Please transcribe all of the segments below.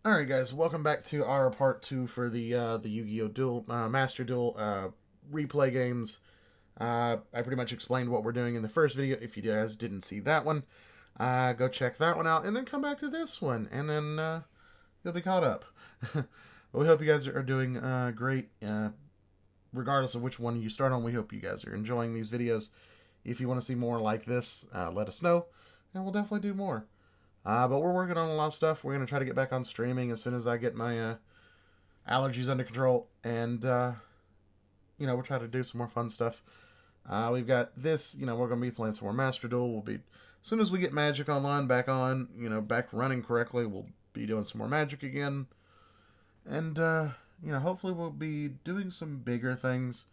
Alright guys, welcome back to our part 2 for the Yu-Gi-Oh! Duel, Master Duel replay games. I pretty much explained what we're doing in the first video. If you guys didn't see that one, go check that one out and then come back to this one and then you'll be caught up. But we hope you guys are doing great regardless of which one you start on. We hope you guys are enjoying these videos. If you want to see more like this, let us know and we'll definitely do more. But we're working on a lot of stuff. We're going to try to get back on streaming as soon as I get my allergies under control. And, we'll try to do some more fun stuff. We've got this, we're going to be playing some more Master Duel. As soon as we get Magic Online back on, back running correctly, we'll be doing some more Magic again. And, hopefully we'll be doing some bigger things.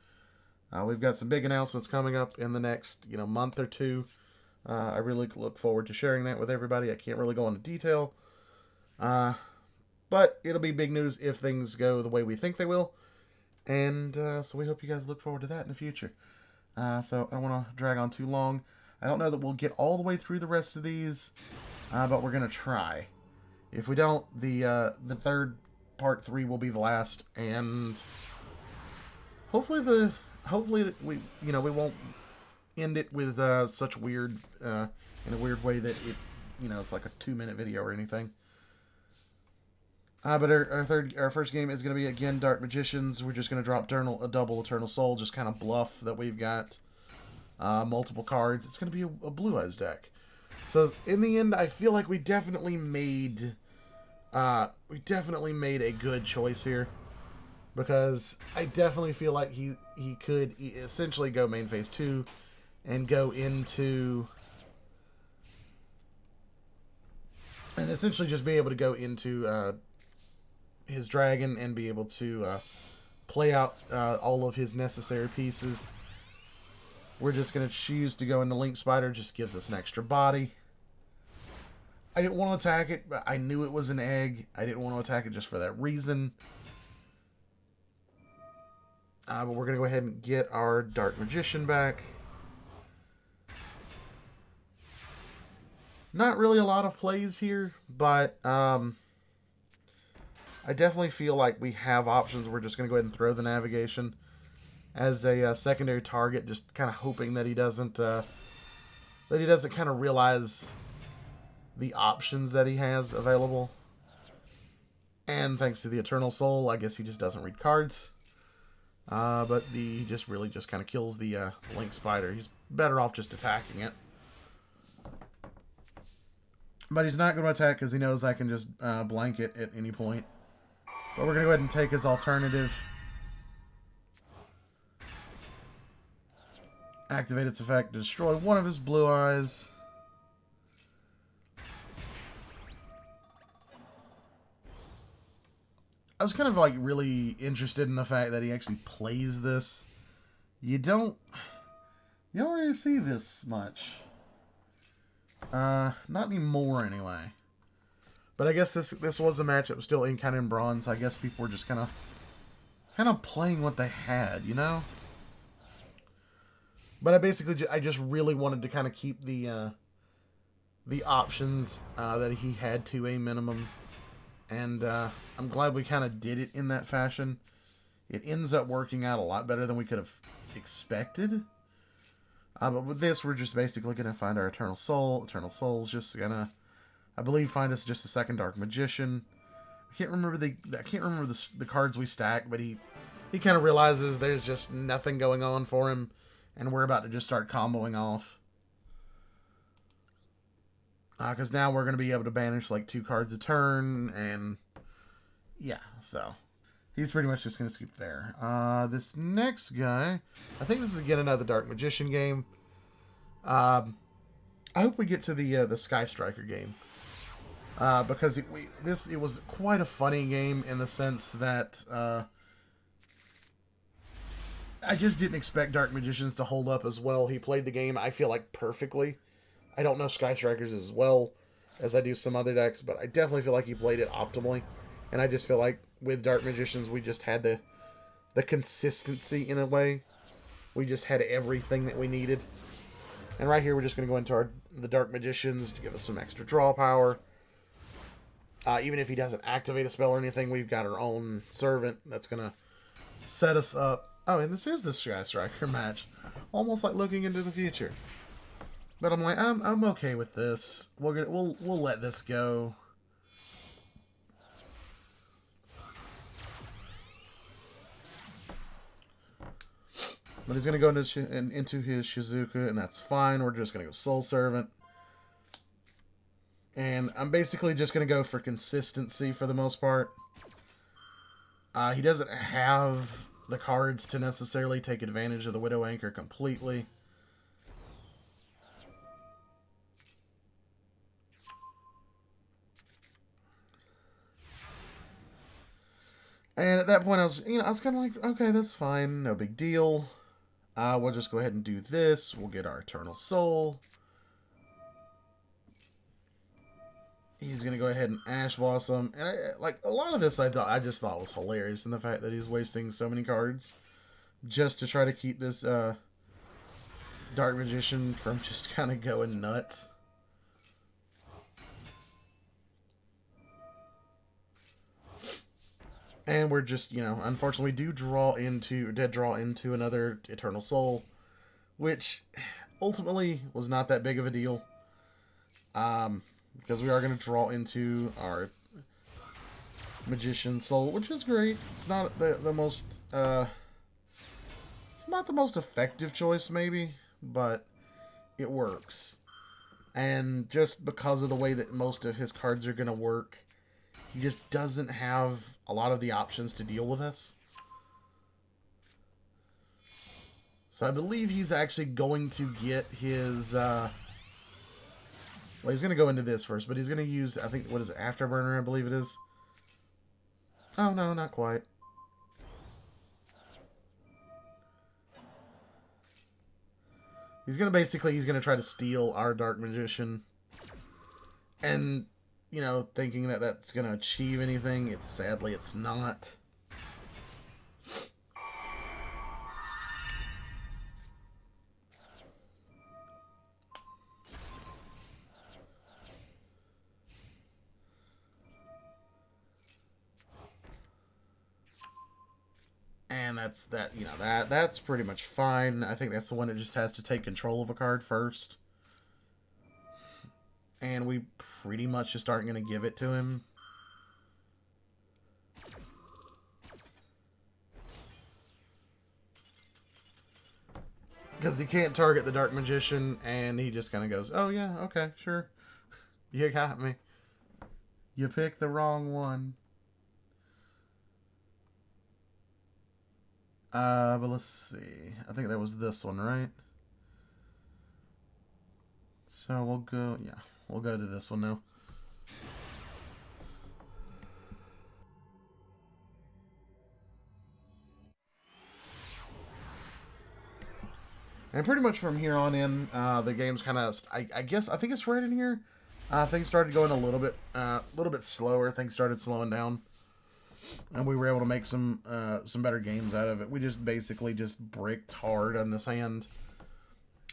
We've got some big announcements coming up in the next, month or two. I really look forward to sharing that with everybody. I can't really go into detail. But it'll be big news if things go the way we think they will. And so we hope you guys look forward to that in the future. So I don't want to drag on too long. I don't know that we'll get all the way through the rest of these. But we're going to try. If we don't, the third part 3 will be the last. And hopefully we won't end it with such weird in a weird way that it's like a 2-minute video or anything. But our first game is going to be again Dark Magicians. We're just going to drop a double Eternal Soul, just kind of bluff that we've got multiple cards. It's going to be a Blue Eyes deck. So in the end, I feel like we definitely made a good choice here, because I definitely feel like he could essentially go main phase 2 and go into and essentially just be able to go into his dragon and be able to play out all of his necessary pieces. We're just going to choose to go into Link Spider. Just gives us an extra body. I didn't want to attack it, but I knew it was an egg. I didn't want to attack it just for that reason. But we're going to go ahead and get our Dark Magician back. Not really a lot of plays here, but I definitely feel like we have options. We're just going to go ahead and throw the navigation as a secondary target, just kind of hoping that he doesn't kind of realize the options that he has available. And thanks to the Eternal Soul, I guess he just doesn't read cards. But he just really just kind of kills the Link Spider. He's better off just attacking it. But he's not going to attack because he knows I can just blank it at any point. But we're going to go ahead and take his alternative. Activate its effect to destroy one of his blue eyes. I was kind of like really interested in the fact that he actually plays this. You don't really see this much. Not anymore anyway. But I guess this was a match that was still kind of in bronze. So I guess people were just kind of playing what they had, But I just really wanted to kind of keep the options that he had to a minimum, and I'm glad we kind of did it in that fashion. It ends up working out a lot better than we could have expected. But with this, we're just basically going to find our Eternal Soul. Eternal Soul's just going to, I believe, find us just a second Dark Magician. I can't remember the cards we stack, but he kind of realizes there's just nothing going on for him, and we're about to just start comboing off. Because now we're going to be able to banish like 2 cards a turn, and yeah, so he's pretty much just going to scoop there. This next guy, I think this is again another Dark Magician game. I hope we get to the Sky Striker game, because it was quite a funny game in the sense that I just didn't expect Dark Magicians to hold up as well. He played the game, I feel like, perfectly. I don't know Sky Strikers as well as I do some other decks, but I definitely feel like he played it optimally. And I just feel like with Dark Magicians, we just had the consistency in a way. We just had everything that we needed. And right here, we're just going to go into the Dark Magicians to give us some extra draw power. Even if he doesn't activate a spell or anything, we've got our own servant that's going to set us up. Oh, and this is the Sky Striker match. Almost like looking into the future. But I'm like, I'm okay with this. We'll let this go. But he's going to go into his Shizuka, and that's fine. We're just going to go Soul Servant. And I'm basically just going to go for consistency for the most part. He doesn't have the cards to necessarily take advantage of the Widow Anchor completely. And at that point, I was kind of like, okay, that's fine, no big deal. We'll just go ahead and do this. We'll get our Eternal Soul. He's gonna go ahead and Ash Blossom, and like a lot of this, I just thought was hilarious, in the fact that he's wasting so many cards just to try to keep this Dark Magician from just kind of going nuts. And we're just, unfortunately did draw into another Eternal Soul, which ultimately was not that big of a deal. Because we are going to draw into our Magician Soul, which is great. It's not the most, it's not the most effective choice, maybe, but it works. And just because of the way that most of his cards are going to work, he just doesn't have a lot of the options to deal with us. So I believe he's actually going to get his, well, he's going to go into this first, but he's going to use, I think, what is it, Afterburner, I believe it is. Oh, no, not quite. He's going to try to steal our Dark Magician. And, thinking that that's going to achieve anything, sadly, it's not. And that's pretty much fine. I think that's the one that just has to take control of a card first. And we pretty much just aren't going to give it to him. Because he can't target the Dark Magician, and he just kind of goes, oh yeah, okay, sure. You got me. You picked the wrong one. But let's see. I think that was this one, right? So we'll go to this one now. And pretty much from here on in, the game's kind of, I think it's right in here. Things started going a little bit slower. Things started slowing down. And we were able to make some better games out of it. We just basically just bricked hard on this hand.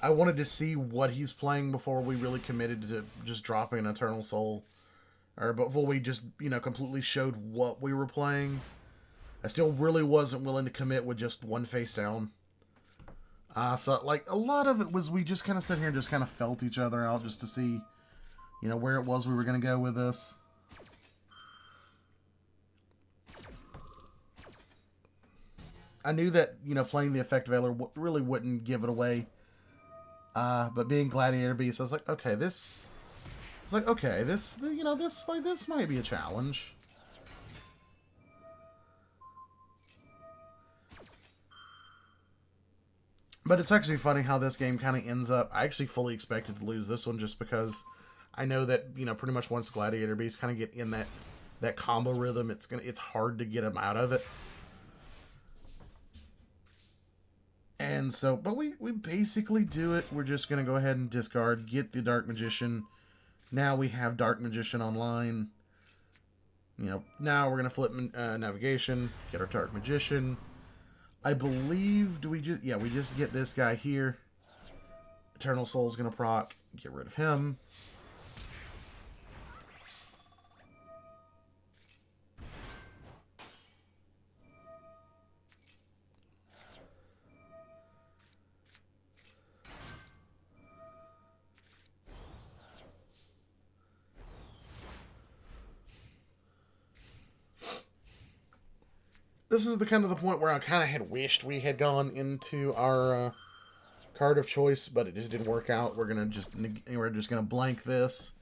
I wanted to see what he's playing before we really committed to just dropping an Eternal Soul. Or before we just, completely showed what we were playing. I still really wasn't willing to commit with just one face down. So, like, a lot of it was we just kind of sat here and just kind of felt each other out just to see, where it was we were going to go with this. I knew that, playing the Effect Veiler really wouldn't give it away. But being Gladiator Beast, I was like, okay, this might be a challenge. But it's actually funny how this game kind of ends up. I actually fully expected to lose this one just because I know that, pretty much once Gladiator Beasts kind of get in that combo rhythm, it's hard to get them out of it. And so, but we basically do it. We're just going to go ahead and discard, get the Dark Magician. Now we have Dark Magician online. Now we're going to flip navigation, get our Dark Magician. I believe, we just get this guy here. Eternal Soul's going to proc, get rid of him. this is the kind of the point where I kind of had wished we had gone into our card of choice, but it just didn't work out. We're just gonna blank this.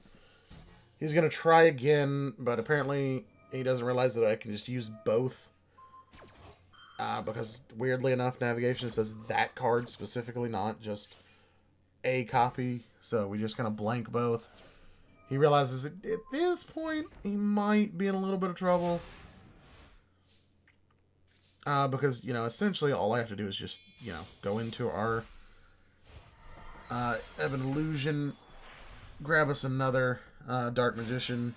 He's gonna try again, but apparently he doesn't realize that I can just use both. Because weirdly enough, navigation says that card specifically, not just a copy. So we just kind of blank both. He realizes that at this point he might be in a little bit of trouble. Because, essentially all I have to do is just, go into our Ebon Illusion, grab us another Dark Magician.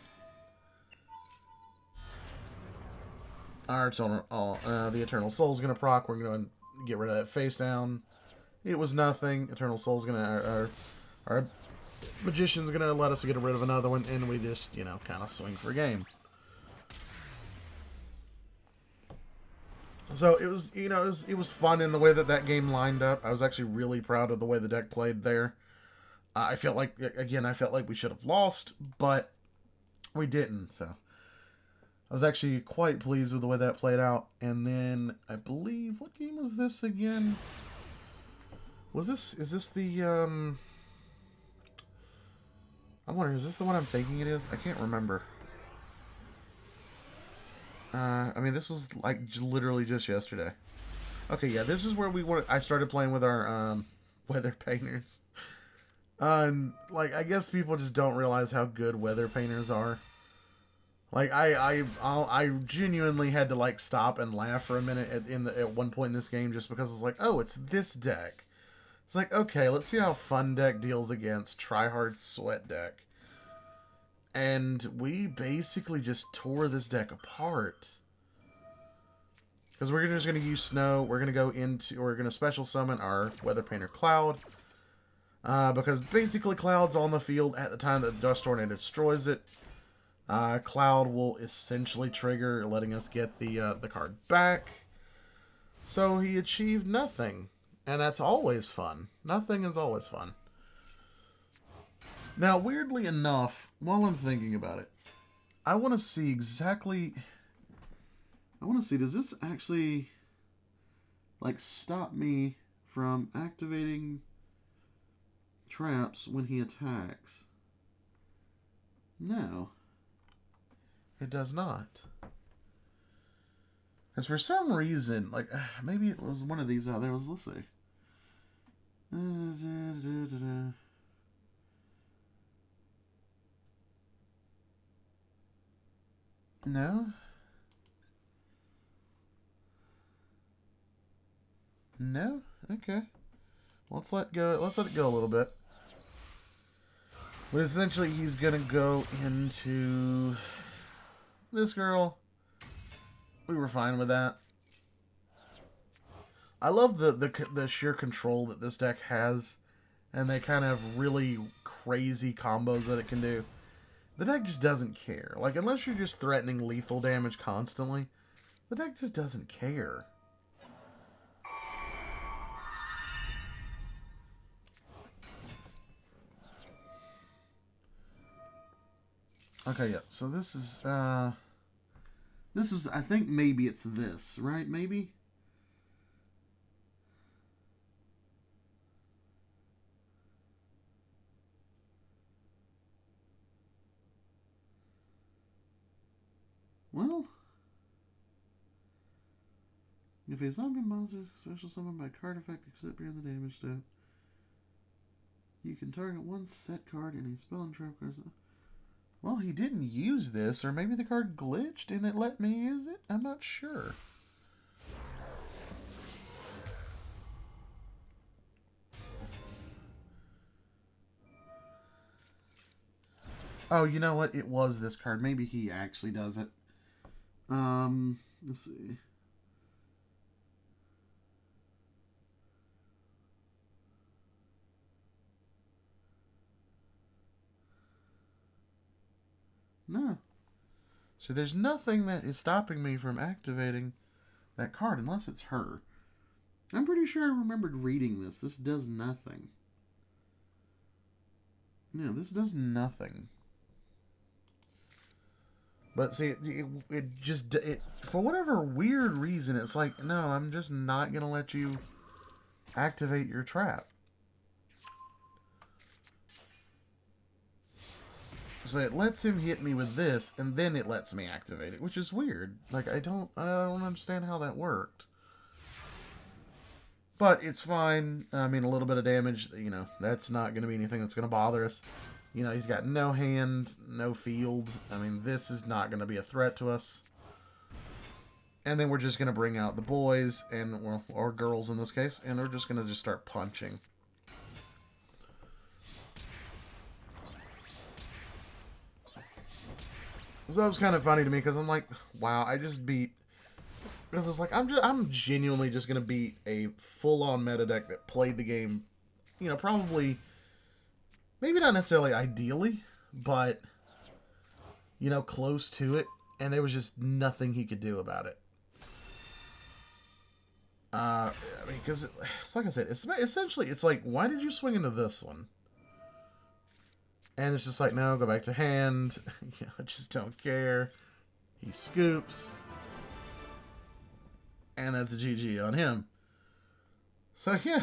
Our the Eternal Soul's gonna proc. We're gonna get rid of that face down. It was nothing. Eternal Soul's gonna... Our Magician's gonna let us get rid of another one, and we just, kind of swing for a game. So it was, it was fun in the way that game lined up. I was actually really proud of the way the deck played there. I felt like we should have lost, but we didn't. So I was actually quite pleased with the way that played out. And then I believe, what game was this again? Is this the, I wonder, is this the one I'm thinking it is? I can't remember. I mean, this was like literally just yesterday. Okay, yeah, this is where I started playing with our weather painters. Like, I guess people just don't realize how good weather painters are. Like, I genuinely had to like stop and laugh for a minute at one point in this game, just because it's like, oh, it's this deck. It's like, okay, let's see how Fun Deck deals against Tryhard Sweat Deck. And we basically just tore this deck apart. Because we're just going to use Snow. We're going to special summon our Weather Painter Cloud. Because basically Cloud's on the field at the time that the Dust Tornado destroys it. Cloud will essentially trigger, letting us get the card back. So he achieved nothing. And that's always fun. Nothing is always fun. Now, weirdly enough, while I'm thinking about it, I want to see exactly... does this actually, like, stop me from activating traps when he attacks? No. It does not. Because for some reason, like, maybe it was one of these out there. Let's see. No. No? Okay. Let's let go. Let's let it go a little bit. But essentially, he's gonna go into this girl. We were fine with that. I love the sheer control that this deck has, and they kind of really crazy combos that it can do. The deck just doesn't care. Like, unless you're just threatening lethal damage constantly, the deck just doesn't care. Okay, yeah, so this is, I think maybe it's this, right? Maybe? Well, if a zombie monster is special summoned by card effect except beyond the damage step, you can target one set card in a spell and trap card. Well, he didn't use this, or maybe the card glitched and it let me use it? I'm not sure. Oh, you know what? It was this card. Maybe he actually does it. Let's see. No. So there's nothing that is stopping me from activating that card unless it's her. I'm pretty sure I remembered reading this. This does nothing. No, this does nothing. But see, it just, for whatever weird reason, it's like, no, I'm just not going to let you activate your trap. So it lets him hit me with this, and then it lets me activate it, which is weird. Like, I don't understand how that worked. But it's fine. I mean, a little bit of damage, you know, that's not going to be anything that's going to bother us. You know, he's got no hand, no field. I mean, this is not going to be a threat to us. And then we're just going to bring out the boys, and well, or girls in this case, and we're just going to just start punching. So that was kind of funny to me, because I'm like, wow, I just beat... Because it's like, I'm genuinely just going to beat a full-on meta deck that played the game, you know, probably, maybe not necessarily ideally, but, you know, close to it, and there was just nothing he could do about it. I mean, because, it's like I said, it's essentially, it's like, why did you swing into this one? And it's just like, no, go back to hand. I just don't care. He scoops. And that's a GG on him. So, yeah.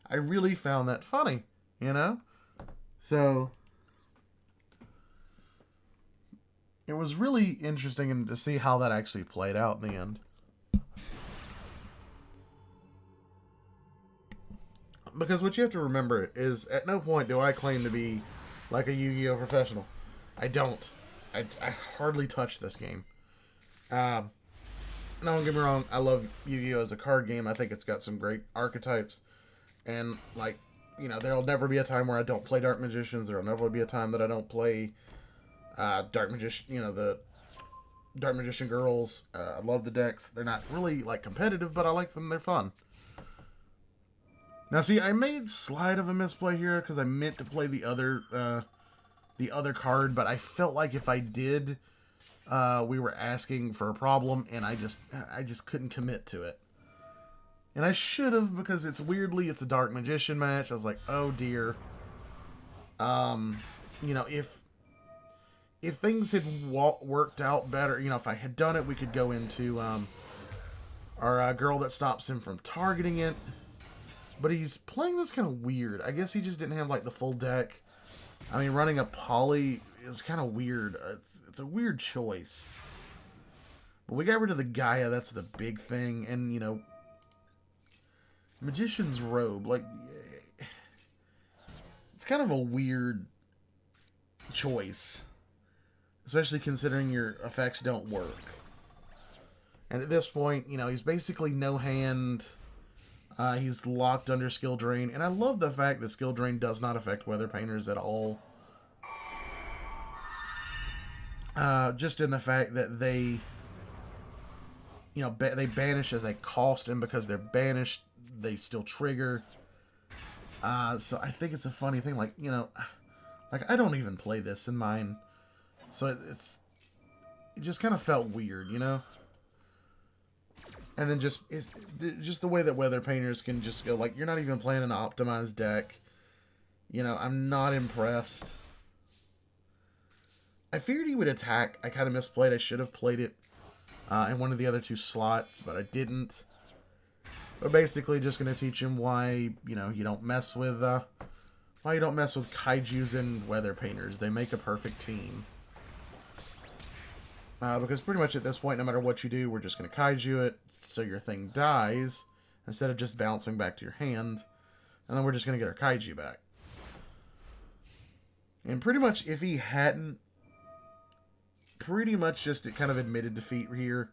I really found that funny, you know? So, it was really interesting to see how that actually played out in the end. Because what you have to remember is, at no point do I claim to be like a Yu-Gi-Oh! Professional. I don't. I hardly touch this game. Don't get me wrong, I love Yu-Gi-Oh! As a card game. I think it's got some great archetypes. And, like, you know, there'll never be a time where I don't play Dark Magicians. There'll never be a time that I don't play Dark Magician, you know, the Dark Magician girls. I love the decks. They're not really, like, competitive, but I like them. They're fun. Now, see, I made slight of a misplay here because I meant to play the other card, but I felt like if I did, we were asking for a problem, and I just couldn't commit to it. And I should have, because it's a Dark Magician match. I was like, oh dear. You know, if things had worked out better, you know, if I had done it, we could go into our girl that stops him from targeting it. But he's playing this kind of weird. I guess he just didn't have, like, the full deck. I mean, running a poly is kind of weird. It's a weird choice. But we got rid of the Gaia. That's the big thing. And, you know, Magician's Robe. Like, it's kind of a weird choice. Especially considering your effects don't work. And at this point, you know, he's basically no hand... he's locked under Skill Drain, and I love the fact that Skill Drain does not affect Weather Painters at all. Just in the fact that they, you know, they banish as a cost, and because they're banished, they still trigger. So I think it's a funny thing, like, you know, like, I don't even play this in mine, so it just kind of felt weird, you know? And then just the way that Weather Painters can just go, like, you're not even playing an optimized deck. You know, I'm not impressed. I figured he would attack. I kind of misplayed. I should have played it in one of the other two slots, but I didn't. But basically just going to teach him why, you know, you don't mess with Kaijus and Weather Painters. They make a perfect team. Because pretty much at this point, no matter what you do, we're just going to Kaiju it, so your thing dies, instead of just bouncing back to your hand. And then we're just going to get our Kaiju back. And pretty much, if he hadn't pretty much just kind of admitted defeat here,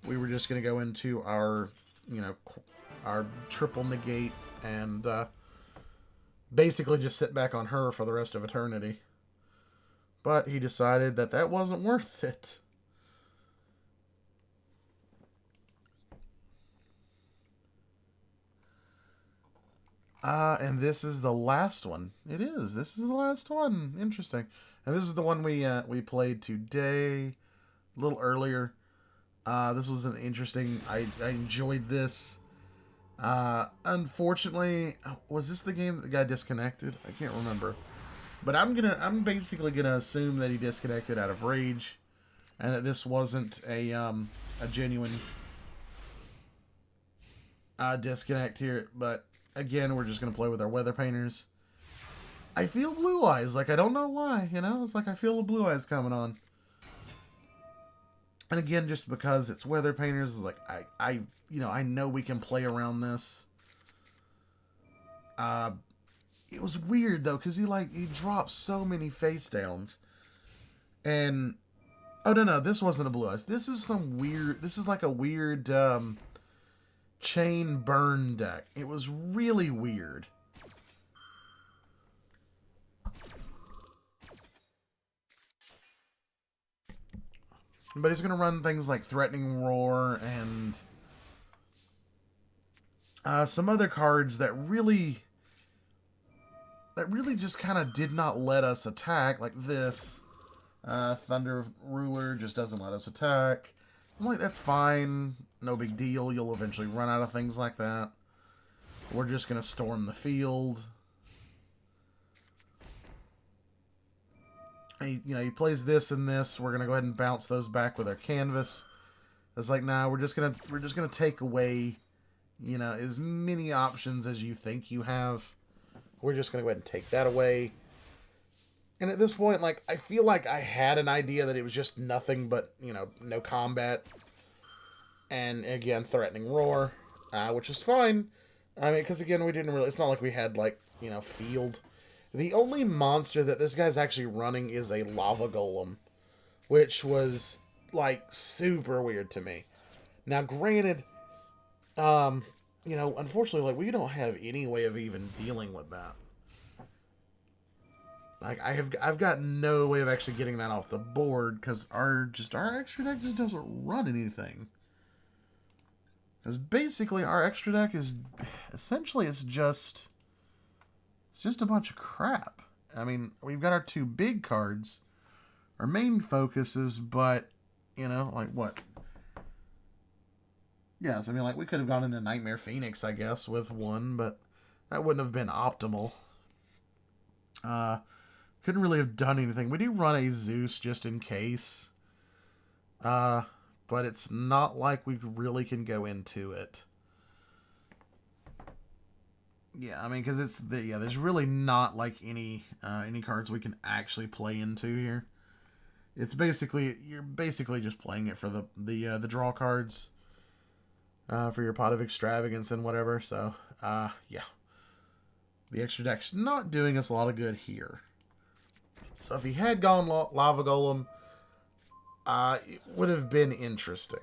we were just going to go into our, you know, our triple negate, and basically just sit back on her for the rest of eternity. But he decided that that wasn't worth it. And this is the last one. It is. This is the last one. Interesting. And this is the one we played today, a little earlier. This was an interesting... I enjoyed this. Unfortunately, was this the game that got disconnected? I can't remember. But I'm basically gonna assume that he disconnected out of rage, and that this wasn't a genuine disconnect here. But again, we're just gonna play with our weather painters. I feel blue eyes, like I don't know why, you know? It's like I feel the blue eyes coming on. And again, just because it's weather painters, is like I know we can play around this. It was weird though, because he dropped so many face downs. And oh no, this wasn't a blue eyes. This is like a weird chain burn deck. It was really weird. But he's gonna run things like Threatening Roar and some other cards that really just kind of did not let us attack, like this. Thunder Ruler just doesn't let us attack. I'm like, that's fine. No big deal. You'll eventually run out of things like that. We're just going to storm the field. He plays this and this. We're going to go ahead and bounce those back with our canvas. It's like, nah, we're just going to take away, as many options as you think you have. We're just going to go ahead and take that away. And at this point, like, I feel like I had an idea that it was just nothing but, no combat. And again, Threatening Roar, which is fine. I mean, because again, it's not like we had, like, field. The only monster that this guy's actually running is a Lava Golem, which was, like, super weird to me. Now, granted, unfortunately, like, we don't have any way of even dealing with that. Like, I've got no way of actually getting that off the board, because our extra deck just doesn't run anything. Because basically, our extra deck is, essentially, it's just a bunch of crap. I mean, we've got our two big cards, our main focuses, but, like, what? Yes, I mean, like, we could have gone into Nightmare Phoenix, I guess, with one, but that wouldn't have been optimal. Couldn't really have done anything. We do run a Zeus just in case. But it's not like we really can go into it. Yeah, I mean, because there's really not like any cards we can actually play into here. It's you're basically just playing it for the draw cards. For your Pot of Extravagance and whatever. So, yeah. The extra deck's not doing us a lot of good here. So if he had gone Lava Golem, it would have been interesting.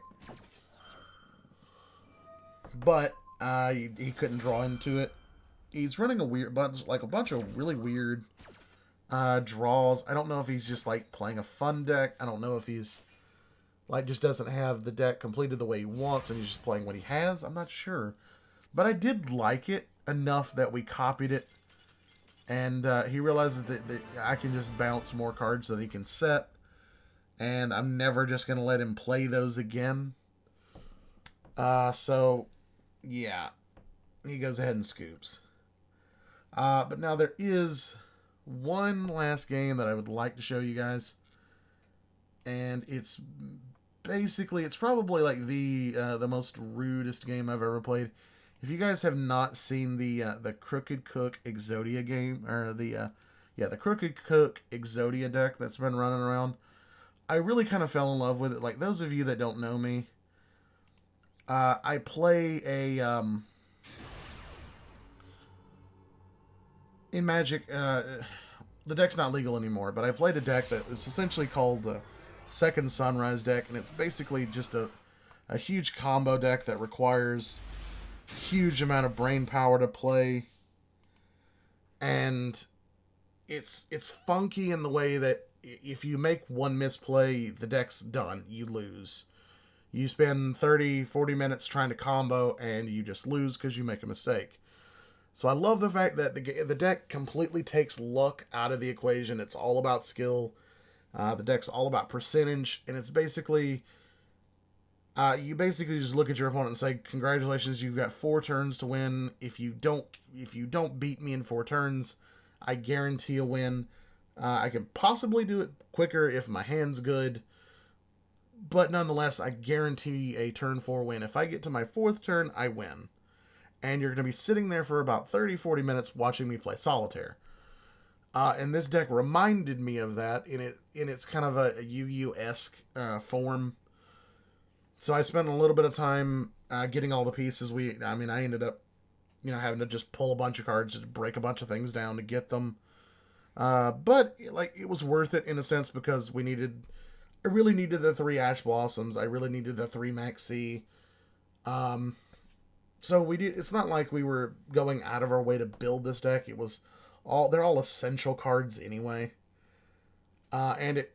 But he couldn't draw into it. He's running a bunch of really weird draws. I don't know if he's just like playing a fun deck. I don't know if he's like just doesn't have the deck completed the way he wants and he's just playing what he has. I'm not sure. But I did like it enough that we copied it. And he realizes that I can just bounce more cards that he can set. And I'm never just going to let him play those again. So, yeah. He goes ahead and scoops. But now there is one last game that I would like to show you guys. And it's probably like the most rudest game I've ever played. If you guys have not seen the Crooked Cook Exodia game, or the Crooked Cook Exodia deck that's been running around, I really kind of fell in love with it. Like, those of you that don't know me, I play in Magic, the deck's not legal anymore, but I played a deck that is essentially called Second Sunrise deck, and it's basically just a huge combo deck that requires huge amount of brain power to play, and it's funky in the way that if you make one misplay, the deck's done. You lose. You spend 30-40 minutes trying to combo, and you just lose because you make a mistake. So I love the fact that the deck completely takes luck out of the equation. It's all about skill. The deck's all about percentage, and it's basically you basically just look at your opponent and say, "Congratulations, you've got 4 turns to win. If you don't beat me in 4 turns, I guarantee a win. I can possibly do it quicker if my hand's good, but nonetheless, I guarantee a turn 4 win. If I get to my 4th turn, I win. And you're going to be sitting there for about 30-40 minutes watching me play solitaire. And this deck reminded me of that in its kind of a Yu-Gi-Oh-esque form. So I spent a little bit of time getting all the pieces. I ended up, having to just pull a bunch of cards, just break a bunch of things down to get them. But it was worth it in a sense because I really needed the 3 Ash Blossoms. I really needed the 3 Maxi. So we did. It's not like we were going out of our way to build this deck. They're all essential cards anyway. And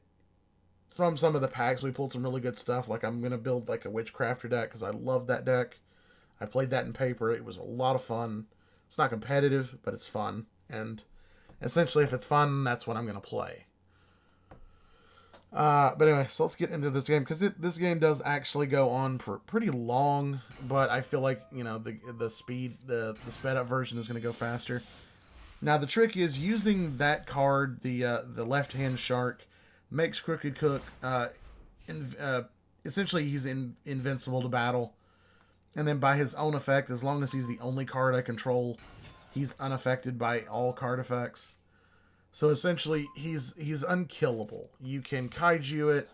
from some of the packs, we pulled some really good stuff. Like I'm gonna build like a Witchcrafter deck because I love that deck. I played that in paper. It was a lot of fun. It's not competitive, but it's fun. And essentially, if it's fun, that's what I'm gonna play. But anyway, so let's get into this game because this game does actually go on pretty long. But I feel like the sped up version is gonna go faster. Now the trick is using that card, the left hand shark, makes Crooked Cook essentially he's invincible to battle, and then by his own effect, as long as he's the only card I control, he's unaffected by all card effects. So essentially, he's unkillable. You can kaiju it.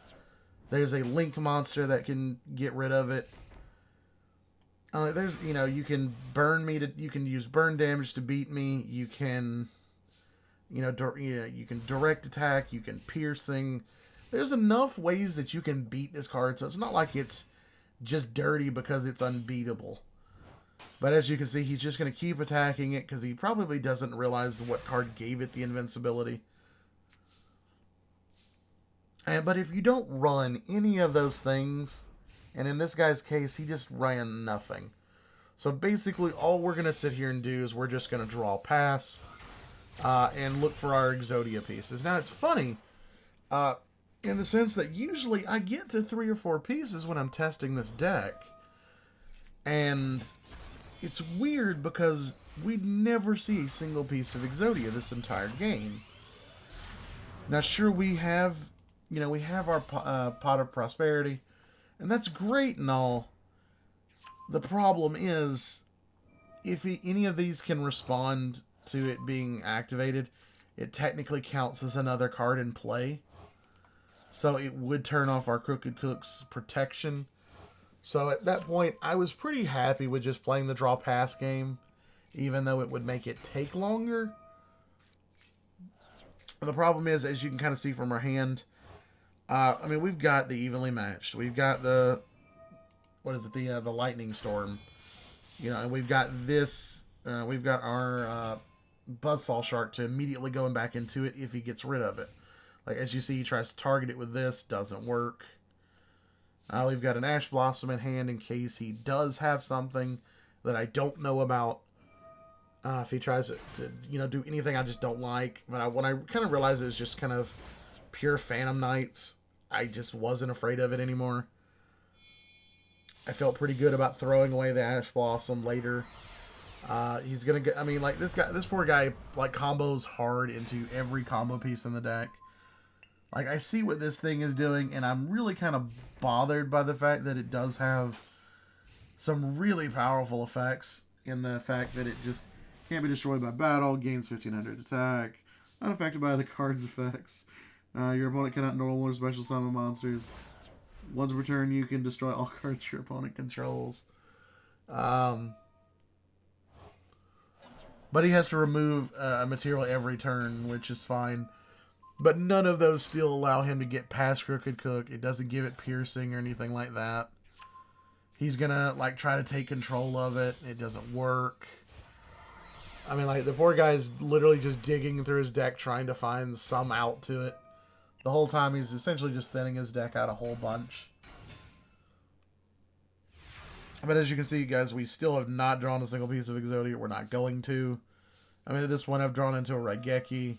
There's a link monster that can get rid of it. You can you can use burn damage to beat me. You can, you can direct attack. You can piercing. There's enough ways that you can beat this card, so it's not like it's just dirty because it's unbeatable. But as you can see, he's just going to keep attacking it because he probably doesn't realize what card gave it the invincibility. But if you don't run any of those things, and in this guy's case, he just ran nothing. So basically, all we're going to sit here and do is we're just going to draw pass and look for our Exodia pieces. Now, it's funny in the sense that usually I get to 3 or 4 pieces when I'm testing this deck. And it's weird because we never see a single piece of Exodia this entire game. Now, sure, we have our Pot of Prosperity, and that's great and all. The problem is, if any of these can respond to it being activated, it technically counts as another card in play. So it would turn off our Crooked Cook's protection. So at that point, I was pretty happy with just playing the draw pass game, even though it would make it take longer. And the problem is, as you can kind of see from our hand, we've got the evenly matched. We've got the lightning storm. And we've got this. We've got our Buzzsaw Shark to immediately going back into it if he gets rid of it. Like as you see, he tries to target it with this, doesn't work. We've got an Ash Blossom in hand in case he does have something that I don't know about. If he tries to do anything I just don't like. But when I kind of realized it was just kind of pure Phantom Knights, I just wasn't afraid of it anymore. I felt pretty good about throwing away the Ash Blossom later. He's gonna get. This poor guy combos hard into every combo piece in the deck. I see what this thing is doing, and I'm really kind of bothered by the fact that it does have some really powerful effects in the fact that it just can't be destroyed by battle, gains 1500 attack, unaffected by the card's effects. Your opponent cannot normal or special summon monsters. Once per turn, you can destroy all cards your opponent controls. But he has to remove a material every turn, which is fine. But none of those still allow him to get past Crooked Cook. It doesn't give it piercing or anything like that. He's gonna try to take control of it. It doesn't work. The poor guy's literally just digging through his deck trying to find some out to it. The whole time he's essentially just thinning his deck out a whole bunch. But as you can see, guys, we still have not drawn a single piece of Exodia. We're not going to. At this point, I've drawn into a Raigeki.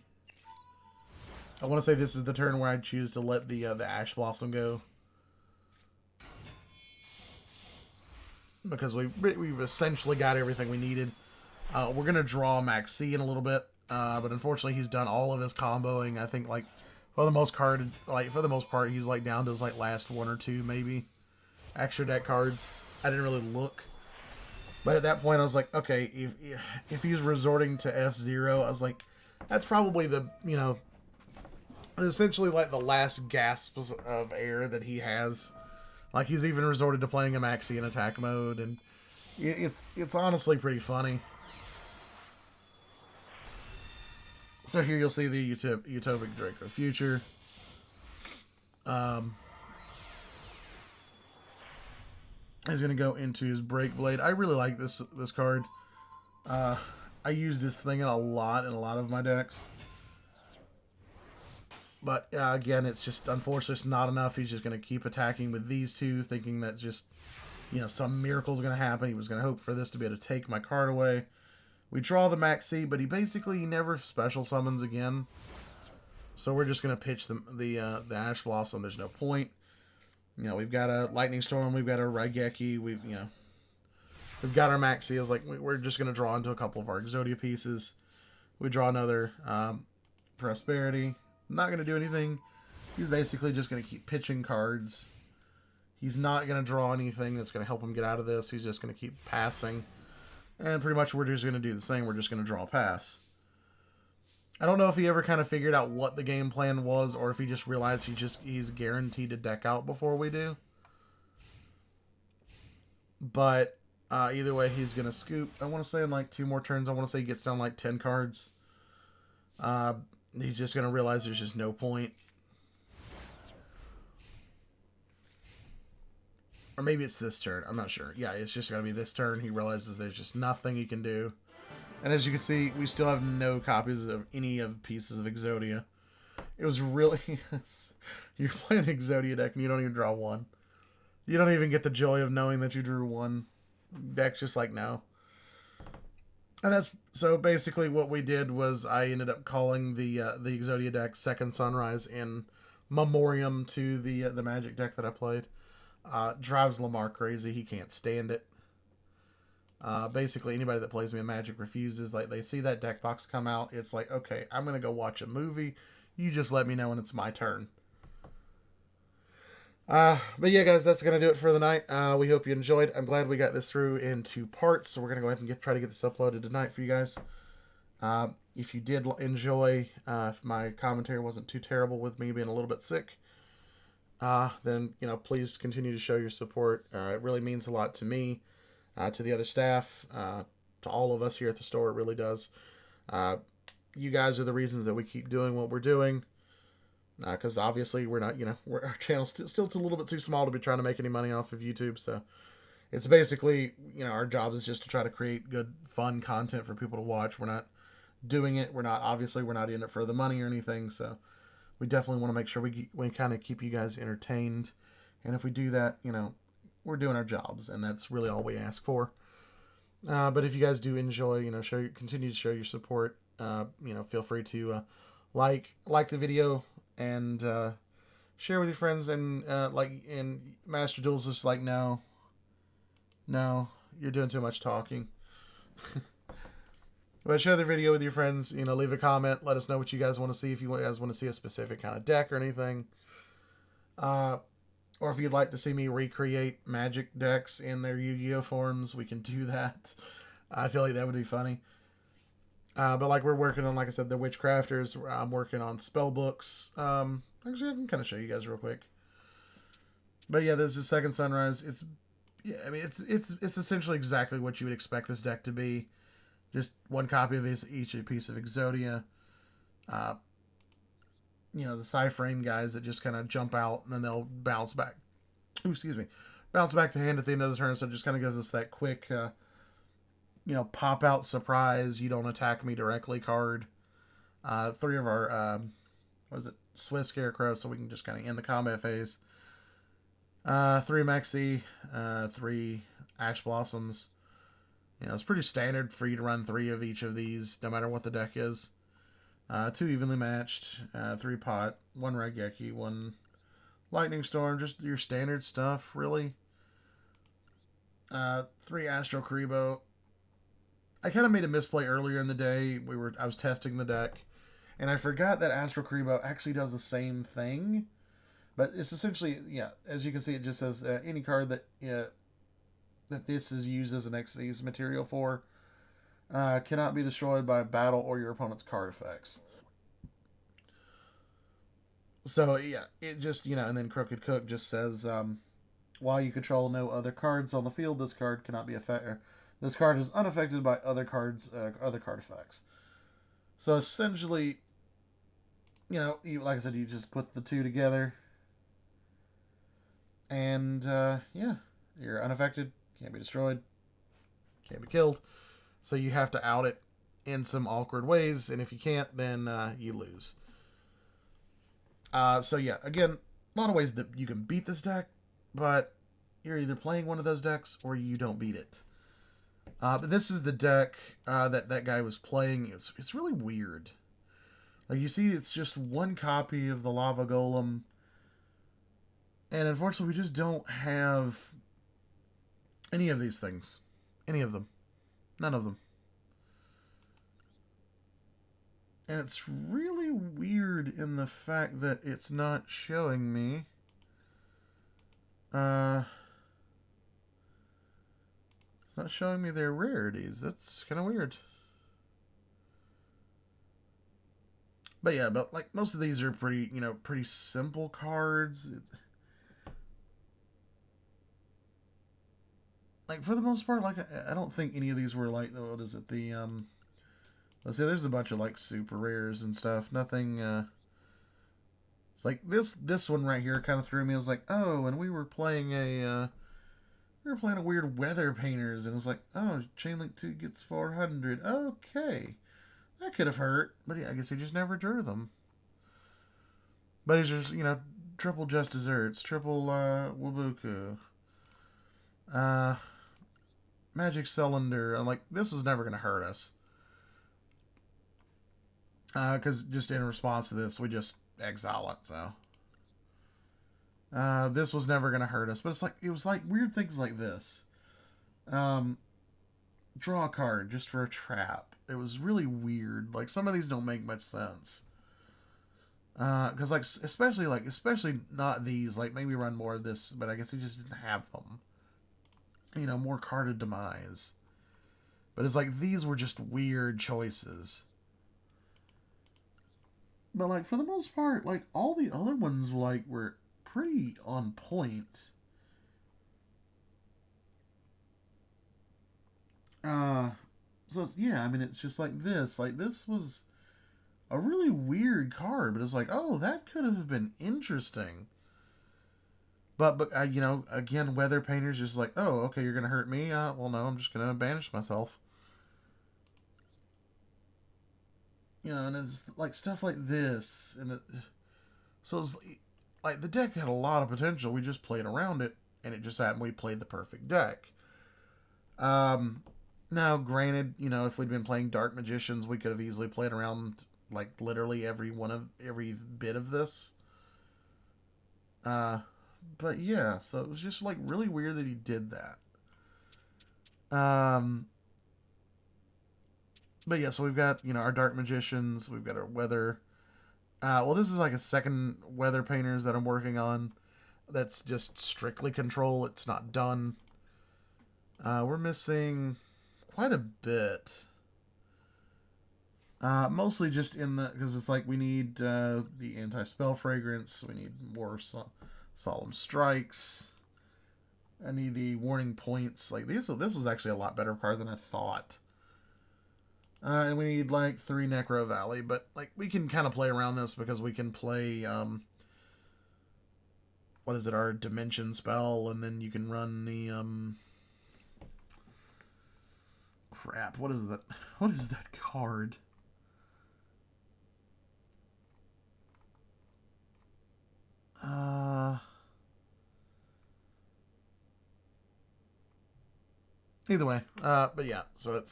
I want to say this is the turn where I choose to let the Ash Blossom go. Because we've essentially got everything we needed. We're going to draw Maxi in a little bit. But unfortunately, he's done all of his comboing. I think like for the most part, he's like down to his like last one or two maybe extra deck cards. I didn't really look, but at that point, I was like, okay, if he's resorting to F0, I was like, that's probably the essentially like the last gasps of air that he has. Like he's even resorted to playing a Maxi in attack mode, and it's honestly pretty funny. So here you'll see the Utopic Draco Future. He's gonna go into his Break Blade. I really like this card. I use this thing a lot in a lot of my decks. But again, it's just unfortunately it's not enough. He's just going to keep attacking with these two, thinking that just, some miracle's going to happen. He was going to hope for this to be able to take my card away. We draw the Maxi, but he never special summons again. So we're just going to pitch the Ash Blossom. There's no point. We've got a Lightning Storm. We've got a Raigeki. We've got our Maxi. I was like, we're just going to draw into a couple of our Exodia pieces. We draw another Prosperity. Not going to do anything. He's basically just going to keep pitching cards. He's not going to draw anything that's going to help him get out of this. He's just going to keep passing. And pretty much we're just going to do the same. We're just going to draw a pass. I don't know if he ever kind of figured out what the game plan was, or if he just realized he's guaranteed to deck out before we do. But either way, he's going to scoop. I want to say in like 2 more turns, I want to say he gets down like 10 cards. He's just going to realize there's just no point. Or maybe it's this turn. I'm not sure. Yeah, it's just going to be this turn. He realizes there's just nothing he can do. And as you can see, we still have no copies of any of pieces of Exodia. It was really... You're playing an Exodia deck and you don't even draw one. You don't even get the joy of knowing that you drew one. Deck's just like, no. And that's... So basically what we did was I ended up calling the Exodia deck Second Sunrise in memoriam to the Magic deck that I played. Drives Lamar crazy. He can't stand it. Basically, anybody that plays me in Magic refuses. Like, they see that deck box come out. It's like, okay, I'm going to go watch a movie. You just let me know when it's my turn. But yeah, guys, that's going to do it for the night. We hope you enjoyed. I'm glad we got this through in 2 parts. So we're going to go ahead and try to get this uploaded tonight for you guys. If you did enjoy, if my commentary wasn't too terrible with me being a little bit sick, then, please continue to show your support. It really means a lot to me, to the other staff, to all of us here at the store. It really does. You guys are the reasons that we keep doing what we're doing. Because obviously we're not, our channel's still a little bit too small to be trying to make any money off of YouTube. So it's basically, our job is just to try to create good, fun content for people to watch. We're not doing it. We're not in it for the money or anything. So we definitely want to make sure we kind of keep you guys entertained. And if we do that, we're doing our jobs, and that's really all we ask for. But if you guys do enjoy, continue to show your support. Feel free to like the video and share with your friends. And and Master Duel's just like, no, you're doing too much talking. But share the video with your friends. Leave a comment. Let us know what you guys want to see. If you guys want to see a specific kind of deck or anything. Or if you'd like to see me recreate Magic decks in their Yu-Gi-Oh forms, we can do that. I feel like that would be funny. But we're working on, like I said, the Witchcrafters. I'm working on spell books. Actually, I can kind of show you guys real quick. But yeah, there's the Second Sunrise. It's essentially exactly what you would expect this deck to be. Just one copy of each piece of Exodia. The Cyframe guys that just kind of jump out and then they'll bounce back. Bounce back to hand at the end of the turn. So it just kind of gives us that quick, pop out surprise. You don't attack me directly card. 3 of our, Swift Scarecrow. So we can just kind of end the combat phase. 3 Maxi, 3 Ash Blossoms. It's pretty standard for you to run 3 of each of these, no matter what the deck is. 2 evenly matched, 3 pot, 1 Raigeki, 1 Lightning Storm, just your standard stuff, really. 3 Astro Karibo. I kind of made a misplay earlier in the day. I was testing the deck, and I forgot that Astral Karibo actually does the same thing. But it's essentially, yeah, as you can see, it just says any card that this is used as an Xyz material for cannot be destroyed by battle or your opponent's card effects. So yeah, it just, and then Crooked Cook just says, while you control no other cards on the field, this card cannot be affected. This card is unaffected by other other card effects. So essentially, like I said, you just put the two together, and yeah, you're unaffected, can't be destroyed, can't be killed. So you have to out it in some awkward ways, and if you can't, then you lose. So yeah, again, a lot of ways that you can beat this deck, but you're either playing one of those decks or you don't beat it. But this is the deck that guy was playing. It's really weird. Like, you see, it's just one copy of the Lava Golem, and unfortunately, we just don't have any of these things. Any of them. None of them. And it's really weird in the fact that it's not showing me. It's not showing me their rarities. That's kind of weird. But yeah, but like most of these are pretty, pretty simple cards. Like, for the most part, like, I don't think any of these were like, what is it, let's see, there's a bunch of like super rares and stuff. Nothing, it's like this one right here kind of threw me. I was like, oh, and we were playing a weird weather painters, and it was like, oh, Chain Link 2 gets 400. Okay. That could have hurt, but yeah, I guess he just never drew them. But he's just, triple Just Desserts, triple Wabuku, Magic Cylinder. I'm like, this is never going to hurt us. Because just in response to this, we just exile it, so. This was never going to hurt us, but it was like weird things like this. Draw a card just for a trap. It was really weird. Like, some of these don't make much sense. Because, like, especially not these. Like, maybe run more of this, but I guess he just didn't have them. More carded demise. But it's like, these were just weird choices. But, like, for the most part, like, all the other ones, like, were pretty on point. So, yeah, I mean, it's just like this. Like, this was a really weird card, but it's like, oh, that could have been interesting. But again, Weather Painter's just like, oh, okay, you're going to hurt me? Well, no, I'm just going to banish myself. And it's like stuff like this. So it's like the deck had a lot of potential. We just played around it, and it just happened we played the perfect deck. Now, granted, if we'd been playing Dark Magicians, we could have easily played around, like, literally every bit of this. But yeah, so it was just, like, really weird that he did that. But yeah, so we've got, our Dark Magicians, we've got our Weather. Well, this is like a second Weather Painters that I'm working on. That's just strictly control. It's not done. We're missing quite a bit. Mostly just because it's like we need the anti-spell fragrance. We need more solemn strikes. I need the warning points. Like this was actually a lot better card than I thought. And we need like 3 Necro Valley, but like we can kind of play around this because we can play what is it, our Dimension spell, and then you can run the crap. What is that? What is that card? Either way, but yeah, so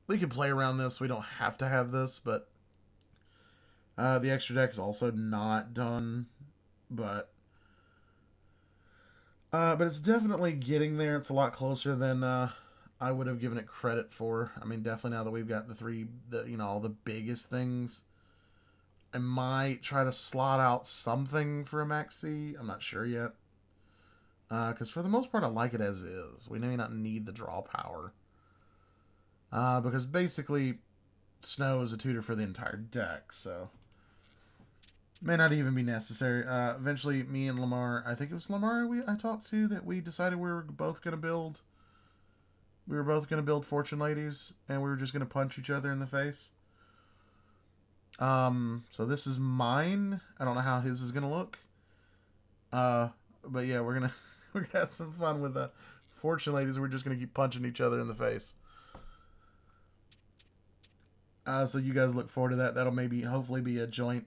we can play around this. We don't have to have this, but the extra deck is also not done, but it's definitely getting there. It's a lot closer than I would have given it credit for. I mean, definitely now that we've got all the biggest things, I might try to slot out something for a Max C. I'm not sure yet. Because for the most part, I like it as is. We may not need the draw power. Because basically, Snow is a tutor for the entire deck, so may not even be necessary. Eventually, me and Lamar, I think it was Lamar I talked to, that we decided we were both going to build. We were both going to build Fortune Ladies, and we were just going to punch each other in the face. So this is mine. I don't know how his is going to look. But yeah, we're gonna have some fun with Fortune Ladies. We're just gonna keep punching each other in the face. So you guys look forward to that. That'll hopefully be a joint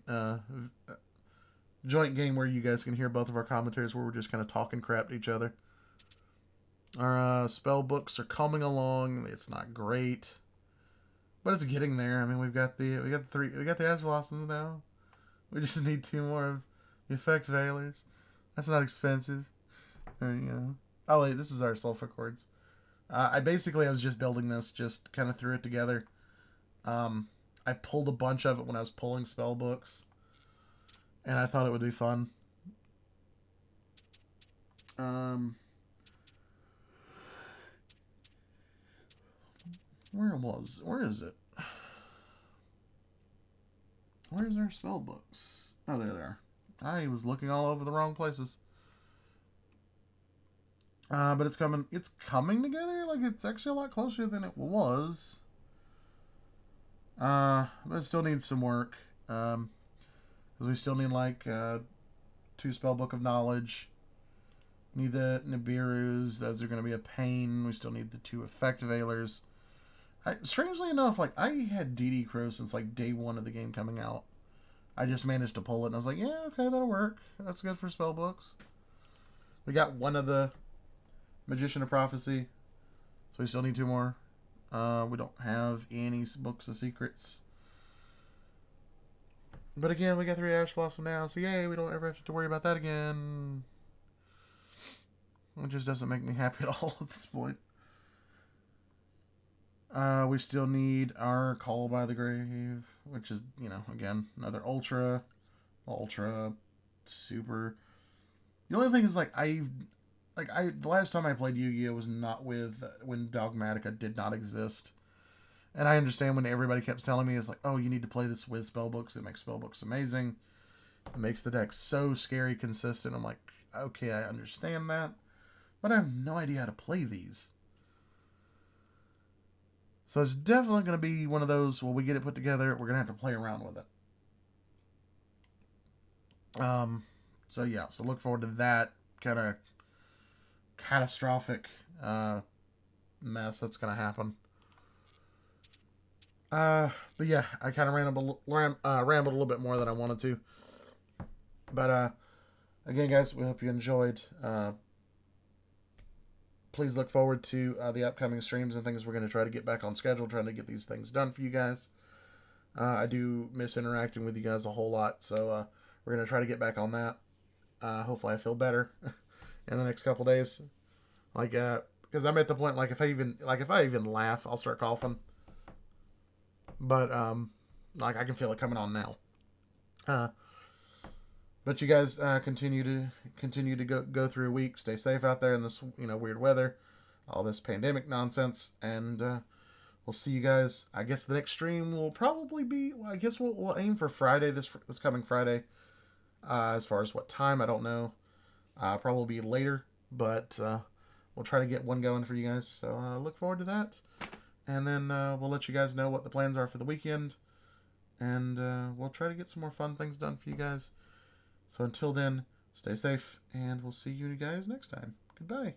game where you guys can hear both of our commentaries where we're just kind of talking crap to each other. Our spell books are coming along. It's not great, but it's getting there. I mean, we got the Ash Blossoms now. We just need 2 more of the Effect Veilers. That's not expensive. Oh wait, this is our sulfur chords. I was just building this, just kind of threw it together. I pulled a bunch of it when I was pulling spell books, and I thought it would be fun. Where is it? Where's our spell books? Oh, there they are. I was looking all over the wrong places. But it's coming together. Like, it's actually a lot closer than it was. But it still needs some work. Because we still need, 2 Spellbook of Knowledge. Need the Nibiru's. Those are going to be a pain. We still need the 2 Effect Veilers. Strangely enough, I had DD Crow since, day 1 of the game coming out. I just managed to pull it, and I was like, yeah, okay, that'll work. That's good for spellbooks. We got 1 of the Magician of Prophecy, so we still need 2 more. We don't have any Books of Secrets. But again, we got 3 Ash Blossom now, so yay, we don't ever have to worry about that again. It just doesn't make me happy at all at this point. We still need our Call by the Grave, which is, again, another Ultra, Super. The only thing is, the last time I played Yu-Gi-Oh! Was not when Dogmatica did not exist. And I understand when everybody kept telling me, it's like, oh, you need to play this with spellbooks. It makes spellbooks amazing. It makes the deck so scary consistent. I'm like, okay, I understand that. But I have no idea how to play these. So it's definitely going to be one of those, when we get it put together, we're going to have to play around with it. So yeah, so look forward to that kind of catastrophic mess that's going to happen. But yeah, I kind of rambled a little bit more than I wanted to. But again, guys, we hope you enjoyed. Please look forward to the upcoming streams and things. We're going to try to get back on schedule, trying to get these things done for you guys. I do miss interacting with you guys a whole lot, so we're going to try to get back on that. Hopefully I feel better in the next couple days. Because I'm at the point, if I even laugh, I'll start coughing. But, I can feel it coming on now. But you guys continue to go through a week. Stay safe out there in this weird weather, all this pandemic nonsense, and we'll see you guys. I guess the next stream will probably be. Well, I guess we'll aim for Friday, this coming Friday. As far as what time, I don't know. Probably be later, but we'll try to get one going for you guys. So look forward to that, and then we'll let you guys know what the plans are for the weekend, and we'll try to get some more fun things done for you guys. So until then, stay safe, and we'll see you guys next time. Goodbye.